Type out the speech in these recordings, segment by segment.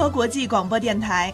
合国际广播电台。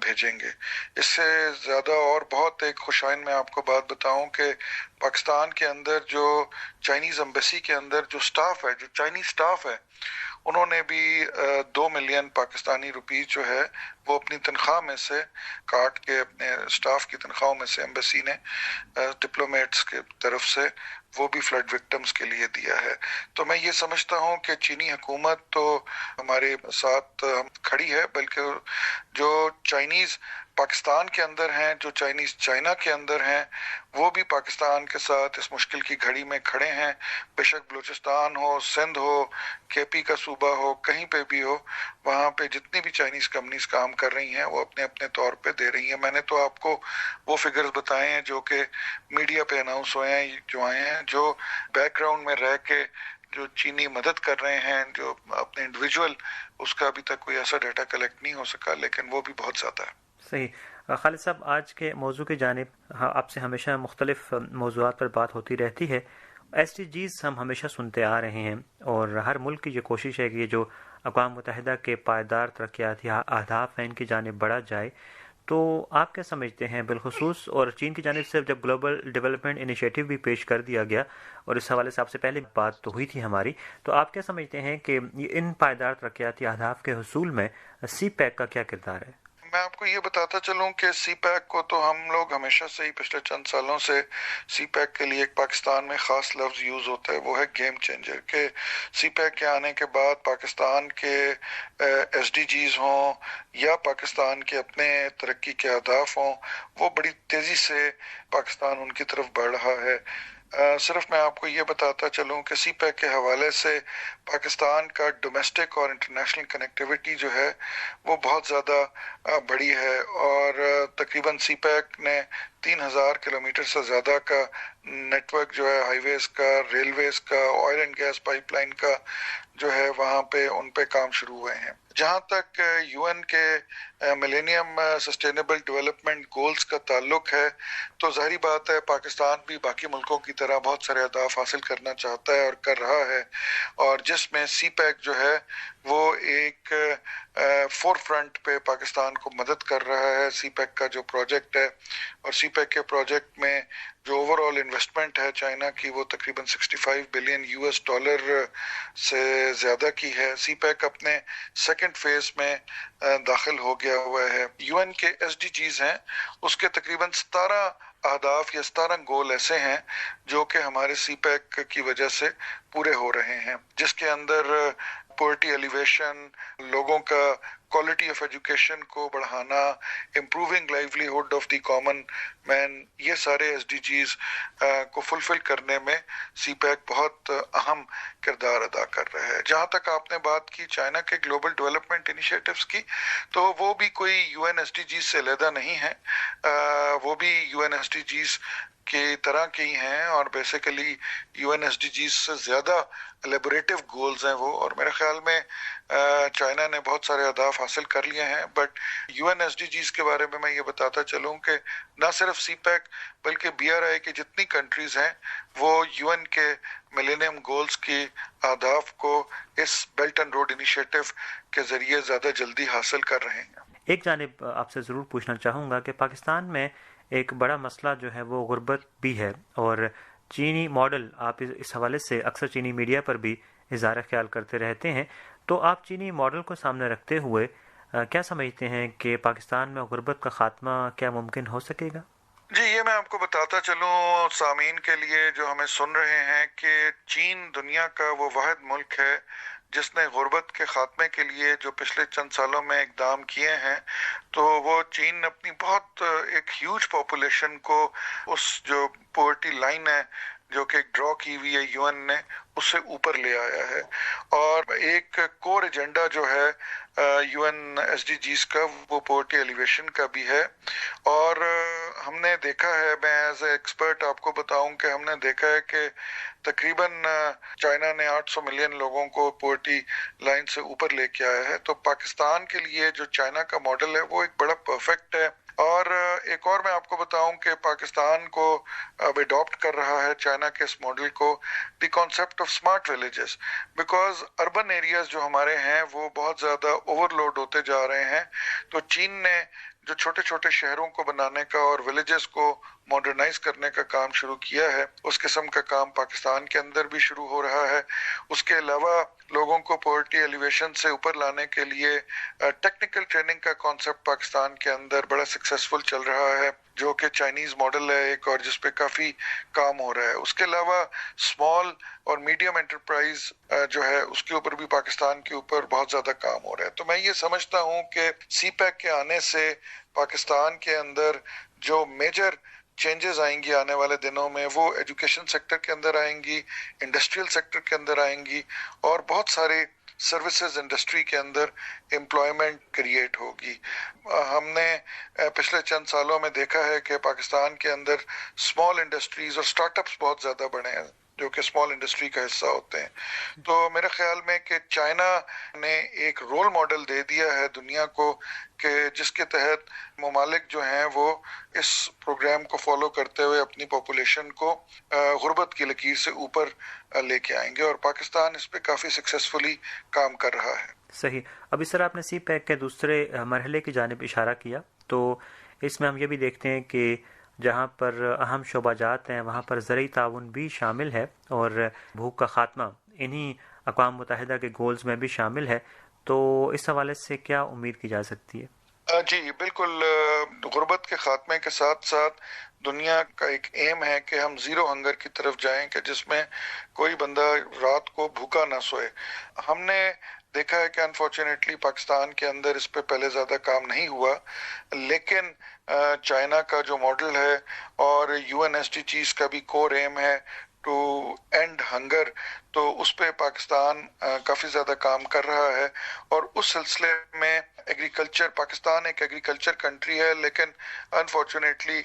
بھیجیں گے. اس سے زیادہ اور بہت ایک خوشائن میں آپ کو بات بتاؤں کہ پاکستان کے اندر جو چائنیز ایمبیسی کے اندر جو سٹاف ہے، جو چائنیز سٹاف ہے، انہوں نے بھی 2 ملین پاکستانی روپیز جو ہے وہ اپنی تنخواہ میں سے کاٹ کے، اپنے سٹاف کی تنخواہوں میں سے ایمبیسی نے ڈپلومیٹس کے طرف سے وہ بھی فلڈ وکٹمز کے لیے دیا ہے. تو میں یہ سمجھتا ہوں کہ چینی حکومت تو ہمارے ساتھ کھڑی ہے، بلکہ جو چائنیز پاکستان کے اندر ہیں، جو چائنیز چائنا کے اندر ہیں، وہ بھی پاکستان کے ساتھ اس مشکل کی گھڑی میں کھڑے ہیں. بے شک بلوچستان ہو، سندھ ہو، کے پی کا صوبہ ہو، کہیں پہ بھی ہو، وہاں پہ جتنی بھی چائنیز کمپنیز کام کر رہی ہیں وہ اپنے اپنے طور پہ دے رہی ہیں. میں نے تو آپ کو وہ فگرز بتائے ہیں جو کہ میڈیا پہ اناؤنس ہوئے ہیں، جو آئے ہیں، جو بیک گراؤنڈ میں رہ کے جو چینی مدد کر رہے ہیں، جو اپنے انڈیویجول، اس کا ابھی تک کوئی ایسا ڈیٹا کلیکٹ نہیں ہو سکا، لیکن وہ بھی بہت زیادہ ہے. صحیح. خالد صاحب، آج کے موضوع کی جانب آپ سے ہمیشہ مختلف موضوعات پر بات ہوتی رہتی ہے. ایس ڈی جیز ہم ہمیشہ سنتے آ رہے ہیں اور ہر ملک کی یہ کوشش ہے کہ یہ جو اقوام متحدہ کے پائیدار ترقیاتی اہداف ہیں ان کی جانب بڑھا جائے. تو آپ کیا سمجھتے ہیں بالخصوص، اور چین کی جانب سے جب گلوبل ڈیولپمنٹ انیشیٹو بھی پیش کر دیا گیا اور اس حوالے سے آپ سے پہلے بات تو ہوئی تھی ہماری، تو آپ کیا سمجھتے ہیں کہ ان پائیدار ترقیاتی اہداف کے حصول میں سی پیک کا کیا کردار ہے؟ میں آپ کو یہ بتاتا چلوں کہ سی پیک کو تو ہم لوگ ہمیشہ سے ہی پچھلے چند سالوں سے سی پیک کے لیے ایک پاکستان میں خاص لفظ یوز ہوتا ہے، وہ ہے گیم چینجر. کہ سی پیک کے آنے کے بعد پاکستان کے ایس ڈی جیز ہوں یا پاکستان کے اپنے ترقی کے اہداف ہوں، وہ بڑی تیزی سے پاکستان ان کی طرف بڑھ رہا ہے. صرف میں آپ کو یہ بتاتا چلوں کہ سی پیک کے حوالے سے پاکستان کا ڈومیسٹک اور انٹرنیشنل کنیکٹیوٹی جو ہے وہ بہت زیادہ بڑی ہے، اور تقریباً سی پیک نے 3000 کلومیٹر سے زیادہ کا نیٹ ورک جو ہے، ہائی ویز کا، ریلویز کا، oil and gas pipeline کا جو ہے وہاں پہ ان پہ کام شروع ہوئے ہیں. جہاں تک یو این کے ملینیم سسٹینیبل ڈیولپمنٹ گولز کا تعلق ہے، تو ظاہری بات ہے پاکستان بھی باقی ملکوں کی طرح بہت سارے اہداف حاصل کرنا چاہتا ہے اور کر رہا ہے، اور جس میں سی پیک جو ہے وہ ایک فور فرنٹ پہ پاکستان کو مدد کر رہا ہے. سی پیک کا جو پروجیکٹ ہے، اور سی پیک کے پروجیکٹ میں جو اوور آل انویسٹمنٹ ہے چائنا کی، وہ تقریباً $65 بلین سے زیادہ کی ہے. سی پیک اپنے سیکنڈ فیز میں داخل ہو گیا ہوا ہے. یو این کے ایس ڈی جیز ہیں، اس کے تقریباً 17 اہداف یا 17 گول ایسے ہیں جو کہ ہمارے سی پیک کی وجہ سے پورے ہو رہے ہیں، جس کے اندر پورٹی ایلیویشن، لوگوں کا کوالٹی آف ایجوکیشن کو بڑھانا، improving livelihood of the common man, یہ سارے ایس ڈی جیز کو فلفل کرنے میں سی پیک بہت اہم کردار ادا کر رہا ہے. جہاں تک آپ نے بات کی چائنا کے گلوبل ڈیولپمنٹ انیشیٹوز کی، تو وہ بھی کوئی U N S D Gs سے علیحدہ نہیں ہے، وہ بھی U N S D Gs کی طرح کے ہی ہیں، اور basically U N S D Gs سے زیادہ الیبوریٹو گولز ہیں وہ. اور میرے خیال میں چائنا نے بہت سارے اہداف حاصل کر لیے ہیں، but U N S D Gs کے بارے میں یہ بتاتا چلوں کہ نہ صرف سی پیک بلکہ بی آر آئی کی جتنی کنٹریز ہیں وہ یو این کے ملینیم گولز کی اہداف کو اس بیلٹ اینڈ روڈ انیشیٹو کے ذریعے زیادہ جلدی حاصل کر رہے ہیں. ایک جانب آپ سے ضرور پوچھنا چاہوں گا کہ پاکستان میں ایک بڑا مسئلہ جو ہے وہ غربت بھی ہے، اور چینی ماڈل، آپ اس حوالے سے اکثر چینی میڈیا پر بھی اظہار خیال کرتے رہتے ہیں، تو آپ چینی ماڈل کو سامنے رکھتے ہوئے کیا سمجھتے ہیں کہ پاکستان میں غربت کا خاتمہ کیا ممکن ہو سکے گا؟ جی، یہ میں آپ کو بتاتا چلوں سامعین کے لیے جو ہمیں سن رہے ہیں، کہ چین دنیا کا وہ واحد ملک ہے جس نے غربت کے خاتمے کے لیے جو پچھلے چند سالوں میں اقدام کیے ہیں. تو وہ چین اپنی بہت ایک ہیوج پاپولیشن کو اس جو پورٹی لائن ہے جو کہ ڈرا کی ہوئی ہے یو این نے، اس سے اوپر لے آیا ہے. اور ایک کور ایجنڈا جو ہے U N S D Gs کا، وہ پورٹی ایلیویشن کا بھی ہے. اور ہم نے دیکھا ہے، میں ایز اے ایکسپرٹ آپ کو بتاؤں کہ ہم نے دیکھا ہے کہ تقریباً چائنا نے 800 ملین لوگوں کو پورٹی لائن سے اوپر لے کے آیا ہے. تو پاکستان کے لیے جو چائنا کا ماڈل ہے وہ ایک بڑا پرفیکٹ ہے. اور ایک اور میں آپ کو بتاؤں کہ پاکستان کو اب اڈاپٹ کر رہا ہے چائنا کے اس ماڈل کو، the concept of smart villages, because urban areas جو ہمارے ہیں وہ بہت زیادہ اوور لوڈ ہوتے جا رہے ہیں، تو چین نے جو چھوٹے چھوٹے شہروں کو بنانے کا اور ولیجز کو ماڈرنائز کرنے کا کام شروع کیا ہے، اس قسم کا کام پاکستان کے اندر بھی شروع ہو رہا ہے۔ اس کے علاوہ لوگوں کو پاورٹی ایلیویشن سے اوپر لانے کے لیے ٹیکنیکل ٹریننگ کا کانسیپٹ پاکستان کے اندر بڑا سکسیسفل چل رہا ہے، جو کہ چائنیز ماڈل ہے ایک، اور جس پہ کافی کام ہو رہا ہے۔ اس کے علاوہ اسمال اور میڈیم انٹرپرائز جو ہے اس کے اوپر بھی پاکستان کے اوپر بہت زیادہ کام ہو رہا ہے۔ تو میں یہ سمجھتا ہوں کہ سی پیک کے آنے سے پاکستان کے اندر جو میجر چینجز آئیں گی آنے والے دنوں میں، وہ ایجوکیشن سیکٹر کے اندر آئیں گی، انڈسٹریل سیکٹر کے اندر آئیں گی، اور بہت سارے سروسز انڈسٹری کے اندر امپلائمنٹ کریٹ ہوگی۔ ہم نے پچھلے چند سالوں میں دیکھا ہے کہ پاکستان کے اندر اسمال انڈسٹریز اور اسٹارٹ اپس بہت زیادہ بڑھے ہیں جو کہ اسمال انڈسٹری کا حصہ ہوتے ہیں۔ تو میرے خیال میں کہ چائنا نے ایک رول ماڈل دے دیا ہے دنیا کو کہ جس کے تحت ممالک جو ہیں وہ اس پروگرام کو فالو کرتے ہوئے اپنی پاپولیشن کو غربت کی لکیر سے اوپر لے کے آئیں گے، اور پاکستان اس پہ کافی سکسیسفلی کام کر رہا ہے۔ صحیح۔ ابھی سر آپ نے سی پیک کے دوسرے مرحلے کی جانب اشارہ کیا، تو اس میں ہم یہ بھی دیکھتے ہیں کہ جہاں پر اہم شعبہ جات ہیں وہاں پر زرعی تعاون بھی شامل ہے، اور بھوک کا خاتمہ انہی اقوام متحدہ کے گولز میں بھی شامل ہے، تو اس حوالے سے کیا امید کی جا سکتی ہے؟ جی بالکل، غربت کے خاتمے کے ساتھ ساتھ دنیا کا ایک ایم ہے کہ ہم زیرو ہنگر کی طرف جائیں، کہ جس میں کوئی بندہ رات کو بھوکا نہ سوئے۔ ہم نے دیکھا ہے کہ انفارچونیٹلی پاکستان کے اندر اس پہ پہلے زیادہ کام نہیں ہوا، لیکن چائنا کا جو ماڈل ہے اور یو این ایس ڈی چیز کا بھی کور ایم ہے ٹو اینڈ ہنگر، تو اس پہ پاکستان کافی زیادہ کام کر رہا ہے۔ اور اس سلسلے میں ایگریکلچر، پاکستان ایک ایگریکلچر کنٹری ہے، لیکن انفارچونیٹلی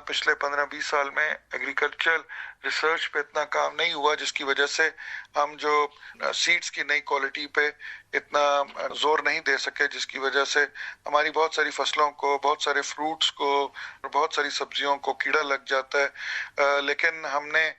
پچھلے 15-20 سال میں ایگریکلچر ریسرچ پہ اتنا کام نہیں ہوا، جس کی وجہ سے ہم جو سیڈز کی نئی کوالٹی پہ اتنا زور نہیں دے سکے، جس کی وجہ سے ہماری بہت ساری فصلوں کو، بہت سارے فروٹس کو اور بہت ساری سبزیوں کو کیڑا لگ جاتا ہے۔ لیکن ہم نے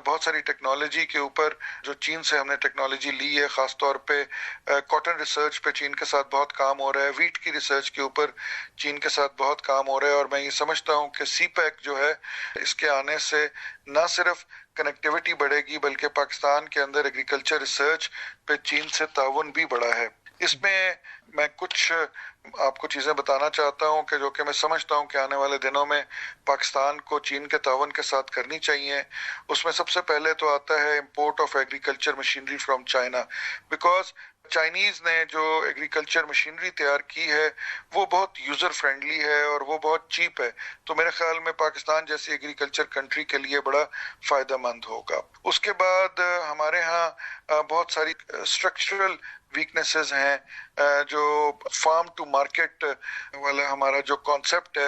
بہت ساری ٹیکنالوجی کے اوپر جو چین سے ہم نے ٹیکنالوجی لی ہے، خاص طور پہ کاٹن ریسرچ پہ چین کے ساتھ بہت کام ہو رہا ہے، ویٹ کی ریسرچ کے اوپر چین کے ساتھ بہت کام ہو رہا ہے، اور میں یہ سمجھتا ہوں کہ سی پیک جو ہے اس کے آنے سے نہ صرف کنیکٹیوٹی بڑھے گی بلکہ پاکستان کے اندر ایگریکلچر ریسرچ پہ چین سے تعاون بھی بڑھا ہے۔ اس میں میں کچھ آپ کو چیزیں بتانا چاہتا ہوں کہ جو کہ میں سمجھتا ہوں کہ آنے والے دنوں میں پاکستان کو چین کے تعاون کے ساتھ کرنی چاہیے۔ اس میں سب سے پہلے تو آتا ہے import of agriculture machinery from China, because Chinese نے جو ایگریکلچر مشینری تیار کی ہے وہ بہت یوزر فرینڈلی ہے اور وہ بہت چیپ ہے، تو میرے خیال میں پاکستان جیسی ایگریکلچر کنٹری کے لیے بڑا فائدہ مند ہوگا۔ اس کے بعد ہمارے ہاں بہت ساری اسٹرکچرل ویکنیسز ہیں، جو فارم ٹو مارکیٹ والا ہمارا جو کانسیپٹ ہے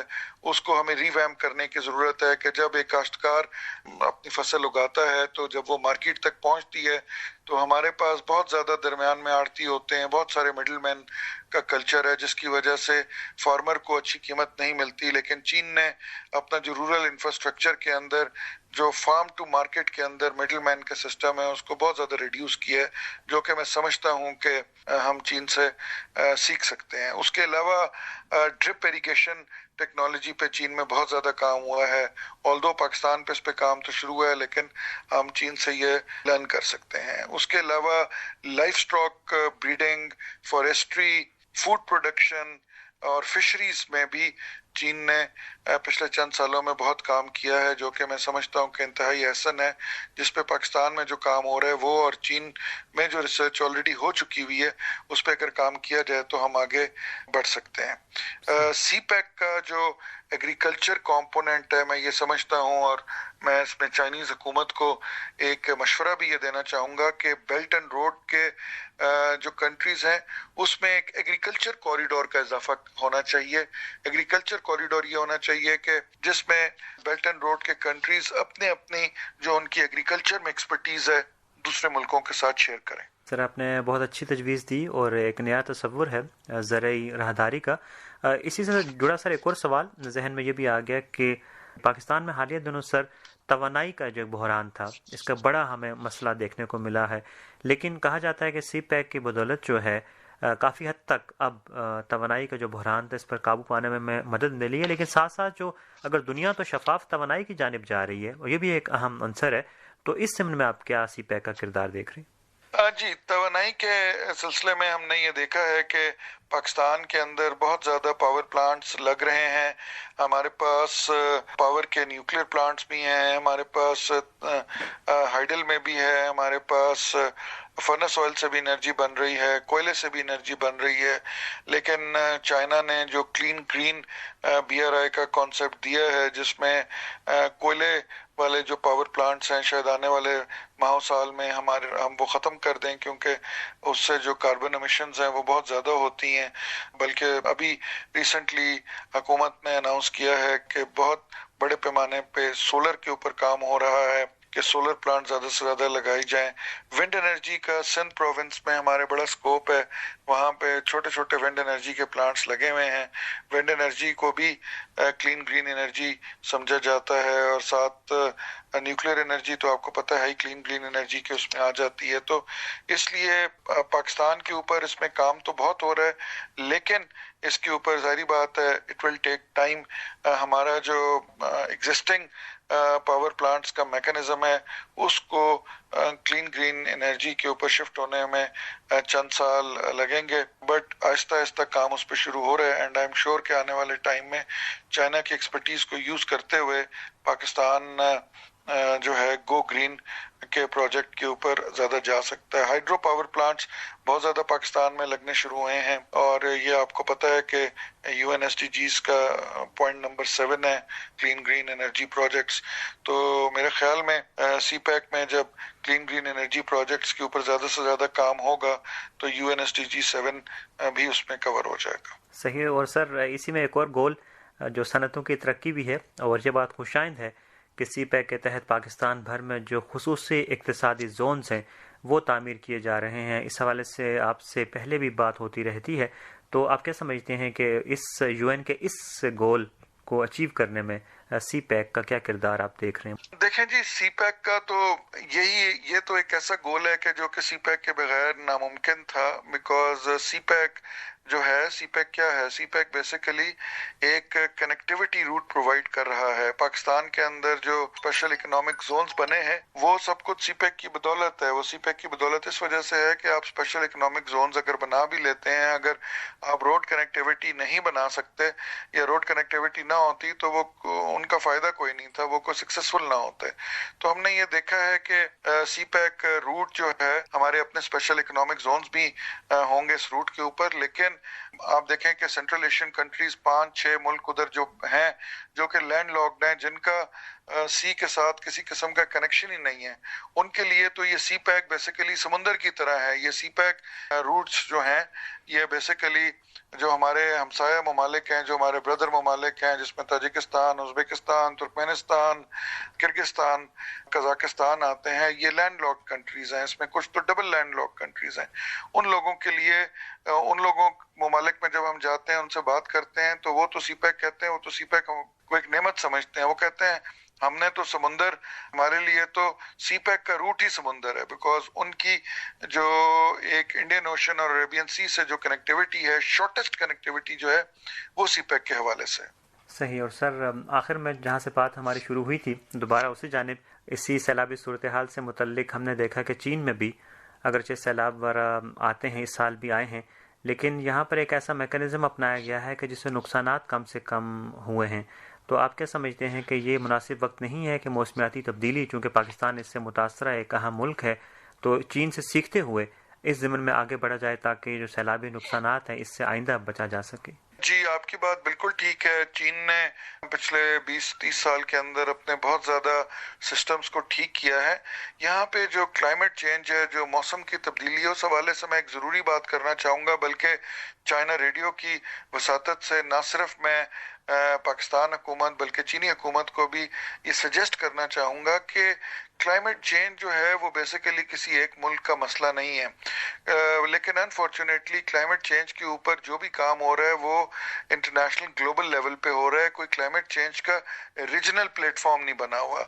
اس کو ہمیں ری ویمپ کرنے کی ضرورت ہے، کہ جب ایک کاشتکار اپنی فصل اگاتا ہے تو جب وہ مارکیٹ تک پہنچتی ہے تو ہمارے پاس بہت زیادہ درمیان میں آڑتی ہوتے ہیں، بہت سارے مڈل مین کا کلچر ہے، جس کی وجہ سے فارمر کو اچھی قیمت نہیں ملتی۔ لیکن چین نے اپنا جو رورل انفراسٹرکچر کے اندر جو فارم ٹو مارکیٹ کے اندر مڈل مین کا سسٹم ہے اس کو بہت زیادہ ریڈیوس کیا ہے، جو کہ میں سمجھتا ہوں کہ ہم چین سے سیکھ سکتے ہیں۔ اس کے علاوہ ڈرپ ایریگیشن ٹیکنالوجی پہ چین میں بہت زیادہ کام ہوا ہے، آلدو پاکستان پہ اس پہ کام تو شروع ہوا ہے لیکن ہم چین سے یہ لرن کر سکتے ہیں۔ اس کے علاوہ life stock breeding, forestry, food production اور فشریز میں بھی چین نے پچھلے چند سالوں میں بہت کام کیا ہے، جو کہ میں سمجھتا ہوں کہ انتہائی احسن ہے۔ جس پہ پاکستان میں جو کام ہو رہا ہے وہ اور چین میں جو ریسرچ آلریڈی ہو چکی ہوئی ہے اس پہ اگر کام کیا جائے تو ہم آگے بڑھ سکتے ہیں۔ سی پیک کا جو ایگریکلچر کمپوننٹ ہے، میں یہ سمجھتا ہوں اور میں اس میں چائنیز حکومت کو ایک مشورہ بھی یہ دینا چاہوں گا کہ بیلٹ اینڈ روڈ کے جو کنٹریز ہیں اس میں ایک ایگریکلچر کوریڈور کا اضافہ ہونا چاہیے۔ ایگریکلچر کوریڈور یہ ہونا چاہیے کہ جس میں بیلٹ اینڈ روڈ کے کنٹریز اپنی جو ان کی ایگریکلچر میں ایکسپرٹیز ہے دوسرے ملکوں کے ساتھ شیئر کریں۔ سر آپ نے بہت اچھی تجویز دی اور ایک نیا تصور ہے زرعی راہداری کا. اسی سے جڑا سر ایک اور سوال ذہن میں یہ بھی آ گیا کہ پاکستان میں حالیہ دنوں سر توانائی کا جو بحران تھا اس کا بڑا ہمیں مسئلہ دیکھنے کو ملا ہے، لیکن کہا جاتا ہے کہ سی پیک کی بدولت جو ہے کافی حد تک اب توانائی کا جو بحران تھا اس پر قابو پانے میں مدد ملی ہے، لیکن ساتھ ساتھ جو اگر دنیا تو شفاف توانائی کی جانب جا رہی ہے اور یہ بھی ایک اہم عنصر ہے، تو اس ضمن میں آپ کیا سی پیک کا کردار دیکھ رہے ہیں؟ جی، توانائی کے سلسلے میں ہم نے یہ دیکھا ہے کہ پاکستان کے اندر بہت زیادہ پاور پلانٹس لگ رہے ہیں. ہمارے پاس پاور کے نیوکلیر پلانٹس بھی ہیں، ہمارے پاس ہائیڈل میں بھی ہے، ہمارے پاس فرنس آئل سے بھی انرجی بن رہی ہے، کوئلے سے بھی انرجی بن رہی ہے. لیکن چائنا نے جو کلین گرین BRI کا کانسیپٹ دیا ہے جس میں کوئلے والے جو پاور پلانٹس ہیں شاید آنے والے ماہ سال میں ہم وہ ختم کر دیں، کیونکہ اس سے جو کاربن امیشنز ہیں وہ بہت زیادہ ہوتی ہیں. بلکہ ابھی ریسنٹلی حکومت نے اناؤنس کیا ہے کہ بہت بڑے پیمانے پہ سولر کے اوپر کام ہو رہا ہے کہ سولر پلانٹ زیادہ سے زیادہ لگائی جائیں. ونڈ انرجی کا سندھ پروونس میں ہمارے بڑا سکوپ ہے، وہاں پہ چھوٹے چھوٹے ونڈ انرجی کے پلانٹس لگے ہوئے ہیں. ونڈ انرجی کو بھی کلین گرین انرجی سمجھا جاتا ہے، اور ساتھ نیوکلیر انرجی تو آپ کو پتہ ہے ہی کلین گرین انرجی کے اس میں آ جاتی ہے. تو اس لیے پاکستان کے اوپر اس میں کام تو بہت ہو رہا ہے، لیکن اس کے اوپر ظاہری بات ہے اٹ ول ٹیک ٹائم. ہمارا جو ایگزسٹنگ پاور پلانٹس کا میکانزم ہے اس کو کلین گرین انرجی کے اوپر شفٹ ہونے میں چند سال لگیں گے، بٹ آہستہ آہستہ کام اس پہ شروع ہو رہا ہے. اینڈ آئی ایم شیور کہ آنے والے ٹائم میں چائنا کی ایکسپرٹیز کو یوز کرتے ہوئے پاکستان جو ہے گو گرین کے پروجیکٹ کے اوپر زیادہ جا سکتا ہے. ہائیڈرو پاور پلانٹس بہت زیادہ پاکستان میں لگنے شروع ہوئے ہیں، اور یہ آپ کو پتہ ہے کہ UN SDGs کا پوائنٹ نمبر 7 ہے کلین گرین انرجی پروجیکٹس. تو میرے خیال میں سی پیک میں جب کلین گرین انرجی پروجیکٹس کے اوپر زیادہ سے زیادہ کام ہوگا تو UN SDG 7 بھی اس میں کور ہو جائے گا. صحیح. اور سر اسی میں ایک اور گول جو صنعتوں کی ترقی بھی ہے، اور یہ بات خوشائند ہے کہ سی پیک کے تحت پاکستان بھر میں جو خصوصی اقتصادی زونز ہیں وہ تعمیر کیے جا رہے ہیں. اس حوالے سے آپ سے پہلے بھی بات ہوتی رہتی ہے، تو آپ کیا سمجھتے ہیں کہ اس UN کے اس گول کو اچیو کرنے میں سی پیک کا کیا کردار آپ دیکھ رہے ہیں؟ دیکھیں جی، سی پیک کا تو یہ تو ایک ایسا گول ہے کہ جو کہ سی پیک کے بغیر ناممکن تھا. بیکاز سی پیک جو ہے، سی پیک کیا ہے؟ سی پیک بیسیکلی ایک کنیکٹیوٹی روٹ پرووائڈ کر رہا ہے. پاکستان کے اندر جو اسپیشل اکنامک زونز بنے ہیں وہ سب کچھ سی پیک کی بدولت ہے. وہ سی پیک کی بدولت اس وجہ سے ہے کہ آپ اسپیشل اکنامک زونز اگر بنا بھی لیتے ہیں، اگر آپ روڈ کنیکٹیوٹی نہیں بنا سکتے یا روڈ کنیکٹیوٹی نہ ہوتی تو وہ ان کا فائدہ کوئی نہیں تھا، وہ کوئی سکسیسفل نہ ہوتے. تو ہم نے یہ دیکھا ہے کہ سی پیک روٹ جو ہے ہمارے اپنے اسپیشل اکنامک زونز بھی ہوں گے اس روٹ کے اوپر. لیکن آپ دیکھیں کہ سینٹرل ایشین کنٹریز 5-6 ملک ادھر جو ہیں جو کہ لینڈ لاکڈ ہیں، جن کا سی کے ساتھ کسی قسم کا کنیکشن ہی نہیں ہے، ان کے لیے تو یہ سی پیک بیسیکلی سمندر کی طرح ہے. یہ سی پیک روٹس جو ہیں یہ بیسیکلی جو ہمارے ہمسایہ ممالک ہیں، جو ہمارے بردر ممالک ہیں، جس میں Tajikistan, Uzbekistan, Turkmenistan, Kyrgyzstan, Kazakhstan آتے ہیں، یہ لینڈ لاک کنٹریز ہیں. اس میں کچھ تو ڈبل لینڈ لاک کنٹریز ہیں. ان لوگوں کے لیے، ان لوگوں ممالک میں جب ہم جاتے ہیں ان سے بات کرتے ہیں تو وہ تو سی پیک کہتے ہیں، وہ تو سی پیک کو ایک نعمت سمجھتے ہیں. وہ کہتے ہیں ہم نے تو سمندر، ہمارے لیے تو سی پیک کا روٹ ہی سمندر ہے، بیکاز ان کی جو ایک انڈین اوشن اور عربین سی سے جو کنیکٹیوٹی ہے، شارٹیسٹ کنیکٹیوٹی جو ہے وہ سی پیک کے حوالے سے. صحیح. اور سر آخر میں جہاں سے بات ہماری شروع ہوئی تھی دوبارہ اسی جانب، اسی سیلابی صورتحال سے متعلق ہم نے دیکھا کہ چین میں بھی اگرچہ سیلاب وغیرہ آتے ہیں، اس سال بھی آئے ہیں، لیکن یہاں پر ایک ایسا میکانزم اپنایا گیا ہے کہ جس سے نقصانات کم سے کم ہوئے ہیں. تو آپ کیا سمجھتے ہیں کہ یہ مناسب وقت نہیں ہے کہ موسمیاتی تبدیلی، چونکہ پاکستان اس سے متاثرہ ایک اہم ملک ہے، تو چین سے سیکھتے ہوئے اس ضمن میں آگے بڑھا جائے تاکہ جو سیلابی نقصانات ہیں اس سے آئندہ بچا جا سکے؟ جی، آپ کی بات بالکل ٹھیک ہے. چین نے پچھلے 20-30 سال کے اندر اپنے بہت زیادہ سسٹمز کو ٹھیک کیا ہے. یہاں پہ جو کلائمیٹ چینج ہے، جو موسم کی تبدیلی ہے، اس حوالے سے میں ایک ضروری بات کرنا چاہوں گا، بلکہ چائنا ریڈیو کی وساطت سے نہ صرف میں پاکستان حکومت بلکہ چینی حکومت کو بھی یہ سجیسٹ کرنا چاہوں گا کہ کلائمیٹ چینج جو ہے وہ بیسیکلی کسی ایک ملک کا مسئلہ نہیں ہے، لیکن انفارچونیٹلی کلائمیٹ چینج کے اوپر جو بھی کام ہو رہا ہے وہ انٹرنیشنل گلوبل لیول پہ ہو رہا ہے، کوئی کلائمیٹ چینج کا ریجنل پلیٹ فارم نہیں بنا ہوا۔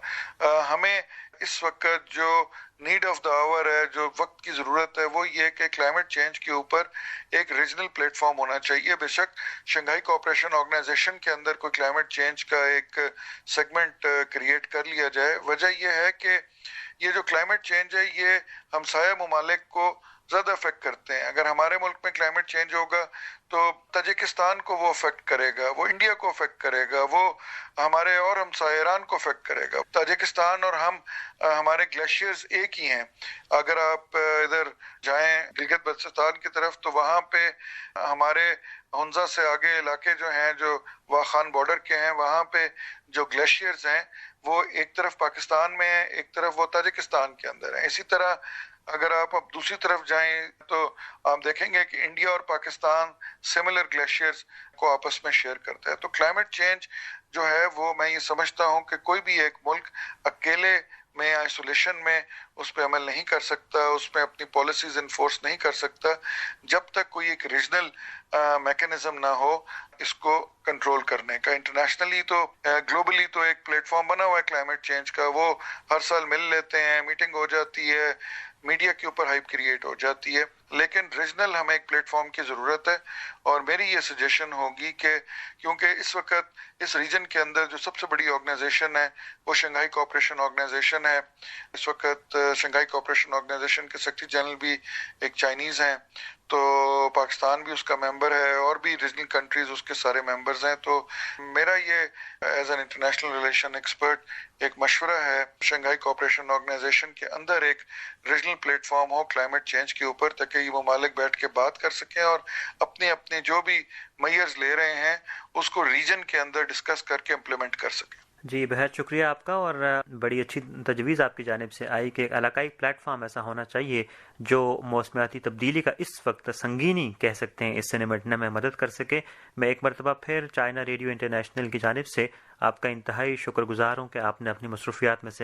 ہمیں اس وقت جو نیڈ آف دا آور ہے، جو وقت کی ضرورت ہے، وہ یہ کہ کلائمیٹ چینج کے اوپر ایک ریجنل پلیٹ فارم ہونا چاہیے۔ بے شک شنگھائی کوآپریشن آرگنائزیشن کے اندر کوئی کلائمیٹ چینج کا ایک سیگمنٹ کریٹ کر لیا جائے۔ وجہ یہ ہے کہ یہ جو کلائمیٹ چینج ہے یہ ہمسایہ ممالک کو زیادہ افیکٹ کرتے ہیں۔ اگر ہمارے ملک میں کلائمیٹ چینج ہوگا تو تاجکستان کو وہ افیکٹ کرے گا، وہ انڈیا کو افیکٹ کرے گا، وہ ہمارے اور ہمسایہ ایران کو افیکٹ کرے گا۔ تاجکستان اور ہمارے گلیشیئرز ایک ہی ہیں۔ اگر آپ ادھر جائیں گلگت بلتستان کی طرف تو وہاں پہ ہمارے ہنزا سے آگے علاقے جو ہیں جو واخان بارڈر کے ہیں، وہاں پہ جو گلیشیئرز ہیں وہ ایک طرف پاکستان میں ہیں، ایک طرف وہ تاجکستان کے اندر ہیں۔ اسی طرح اگر آپ اب دوسری طرف جائیں تو آپ دیکھیں گے کہ انڈیا اور پاکستان سملر گلیشیئرز کو آپس میں شیئر کرتا ہے۔ تو کلائمیٹ چینج جو ہے وہ میں یہ سمجھتا ہوں کہ کوئی بھی ایک ملک اکیلے میں آئسولیشن میں اس پہ عمل نہیں کر سکتا، اس میں اپنی پالیسیز انفورس نہیں کر سکتا جب تک کوئی ایک ریجنل میکنزم نہ ہو اس کو کنٹرول کرنے کا۔ انٹرنیشنلی تو گلوبلی تو ایک پلیٹ فارم بنا ہوا ہے کلائمیٹ چینج کا، وہ ہر سال مل لیتے ہیں، میٹنگ ہو جاتی ہے، میڈیا کے اوپر ہائپ کریٹ ہو جاتی ہے، لیکن ریجنل ہمیں ایک پلیٹ فارم کی ضرورت ہے۔ اور میری یہ سجیشن ہوگی کہ کیونکہ اس وقت اس ریجن کے اندر جو سب سے بڑی آرگنائزیشن ہے وہ شنگھائی کوآپریشن آرگنائزیشن ہے۔ اس وقت شنگھائی کوآپریشن آرگنائزیشن کے سیکرٹری جنرل بھی ایک چائنیز ہیں، تو پاکستان بھی اس کا ممبر ہے اور بھی ریجنل کنٹریز اس کے سارے ممبرز ہیں۔ تو میرا یہ as an international relation expert ایک مشورہ ہے شنگھائی کوآپریشن آرگنائزیشن کے اندر ایک ریجنل پلیٹ فارم ہو کلائمیٹ چینج کے اوپر، تاکہ یہ ممالک بیٹھ کے بات کر سکیں اور اپنے جو بھی میئرز لے رہے ہیں اس کو ریجن کے اندر ڈسکس کر کے امپلیمنٹ کر سکیں۔ جی بہت شکریہ آپ کا، اور بڑی اچھی تجویز آپ کی جانب سے آئی کہ ایک علاقائی پلیٹ فارم ایسا ہونا چاہیے جو موسمیاتی تبدیلی کا اس وقت سنگینی کہہ سکتے ہیں اس سے نمٹنے میں مدد کر سکے۔ میں ایک مرتبہ پھر چائنا ریڈیو انٹرنیشنل کی جانب سے آپ کا انتہائی شکر گزار ہوں کہ آپ نے اپنی مصروفیات میں سے